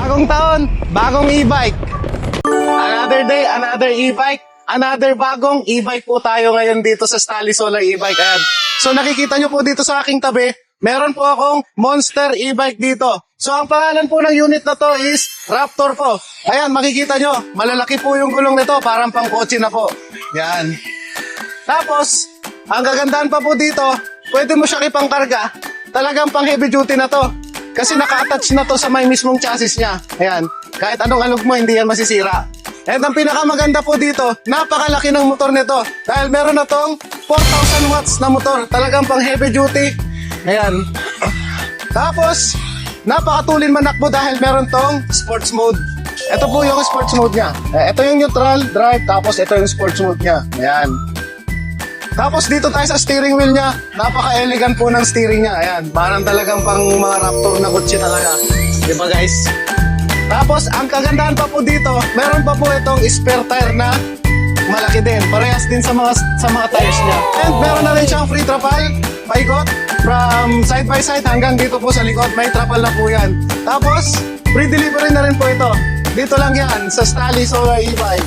Bagong taon, bagong e-bike. Another day, another e-bike. Another bagong e-bike po tayo ngayon dito sa Stali Solar e-bike. Ayan. So nakikita nyo po dito sa aking tabi, meron po akong Monster e-bike dito. So ang pangalan po ng unit na to is Raptor po. Ayan, makikita nyo, malalaki po yung gulong nito, parang pang kotse na po. Yan. Tapos, ang gagandahan pa po dito, pwede mo siya ipangkarga. Talagang pang heavy duty na to. Kasi naka-attach na to sa may mismong chassis niya. Ayan, kahit anong alog mo, hindi yan masisira. And ang pinakamaganda po dito, napakalaki ng motor nito. Dahil meron na tong 4,000 watts na motor. Talagang pang heavy duty. Ayan. Tapos, napakatulin manakbo dahil meron tong sports mode. Ito po yung sports mode niya. Ito yung neutral, drive, tapos ito yung sports mode niya. Ayan. Tapos dito tayo sa steering wheel niya. Napaka-elegant po ng steering niya. Ayan. Parang talagang pang mga Raptor na kotse talaga. Diba guys? Tapos, ang kagandahan pa po dito, meron pa po itong spare tire na malaki din. Parehas din sa mga tires niya. And meron na rin siyang free trapal, paikot, from side by side hanggang dito po sa likod. May trapal na po yan. Tapos, free delivery na rin po ito. Dito lang yan, sa Stali Solar e-bike.